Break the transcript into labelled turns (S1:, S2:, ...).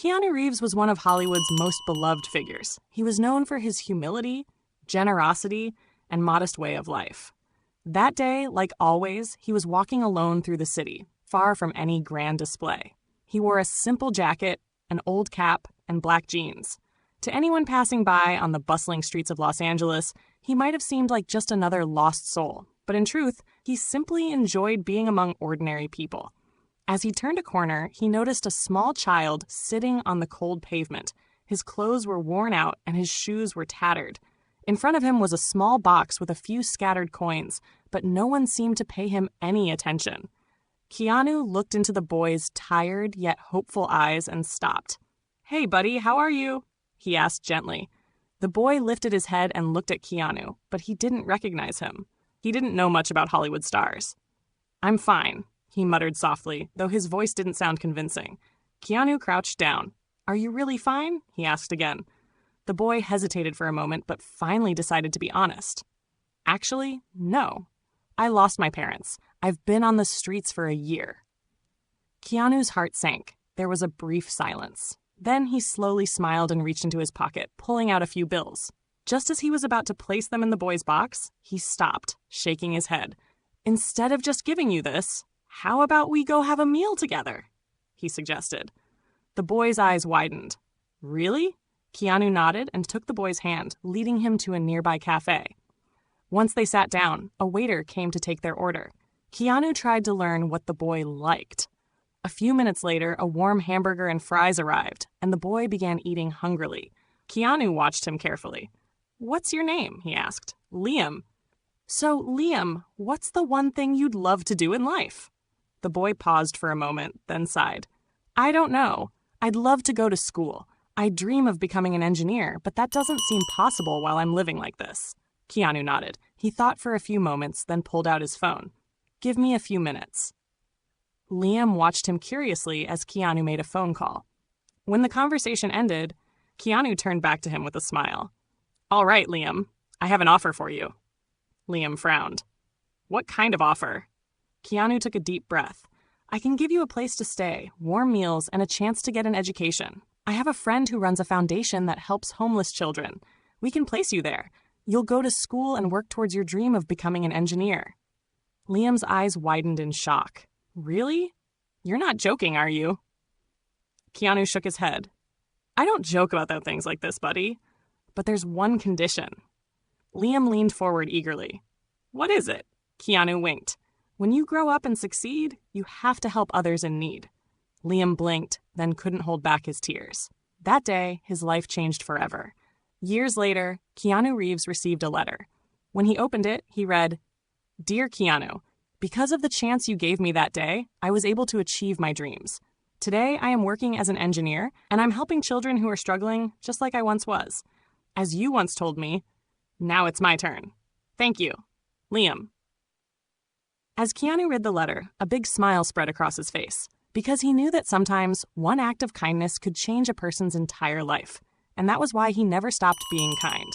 S1: Keanu Reeves was one of Hollywood's most beloved figures. He was known for his humility, generosity, and modest way of life. That day, like always, he was walking alone through the city, far from any grand display. He wore a simple jacket, an old cap, and black jeans. To anyone passing by on the bustling streets of Los Angeles, he might have seemed like just another lost soul. But in truth, he simply enjoyed being among ordinary people. As he turned a corner, he noticed a small child sitting on the cold pavement. His clothes were worn out and his shoes were tattered. In front of him was a small box with a few scattered coins, but no one seemed to pay him any attention. Keanu looked into the boy's tired yet hopeful eyes and stopped. "Hey, buddy, how are you?" he asked gently. The boy lifted his head and looked at Keanu, but he didn't recognize him. He didn't know much about Hollywood stars. "I'm fine," he muttered softly, though his voice didn't sound convincing. Keanu crouched down. "Are you really fine?" he asked again. The boy hesitated for a moment, but finally decided to be honest. "Actually, no. I lost my parents. I've been on the streets for a year." Keanu's heart sank. There was a brief silence. Then he slowly smiled and reached into his pocket, pulling out a few bills. Just as he was about to place them in the boy's box, he stopped, shaking his head. "Instead of just giving you this, how about we go have a meal together?" he suggested. The boy's eyes widened. "Really?" Keanu nodded and took the boy's hand, leading him to a nearby cafe. Once they sat down, a waiter came to take their order. Keanu tried to learn what the boy liked. A few minutes later, a warm hamburger and fries arrived, and the boy began eating hungrily. Keanu watched him carefully. "What's your name?" he asked. "Liam." "So, Liam, what's the one thing you'd love to do in life?" The boy paused for a moment, then sighed. "I don't know. I'd love to go to school. I dream of becoming an engineer, but that doesn't seem possible while I'm living like this." Keanu nodded. He thought for a few moments, then pulled out his phone. "Give me a few minutes." Liam watched him curiously as Keanu made a phone call. When the conversation ended, Keanu turned back to him with a smile. "All right, Liam, I have an offer for you." Liam frowned. "What kind of offer?" Keanu took a deep breath. "I can give you a place to stay, warm meals, and a chance to get an education. I have a friend who runs a foundation that helps homeless children. We can place you there. You'll go to school and work towards your dream of becoming an engineer." Liam's eyes widened in shock. "Really? You're not joking, are you?" Keanu shook his head. "I don't joke about things like this, buddy. But there's one condition." Liam leaned forward eagerly. "What is it?" Keanu winked. "When you grow up and succeed, you have to help others in need." Liam blinked, then couldn't hold back his tears. That day, his life changed forever. Years later, Keanu Reeves received a letter. When he opened it, he read, "Dear Keanu, because of the chance you gave me that day, I was able to achieve my dreams. Today, I am working as an engineer, and I'm helping children who are struggling just like I once was. As you once told me, now it's my turn. Thank you. Liam." As Keanu read the letter, a big smile spread across his face, because he knew that sometimes one act of kindness could change a person's entire life, and that was why he never stopped being kind.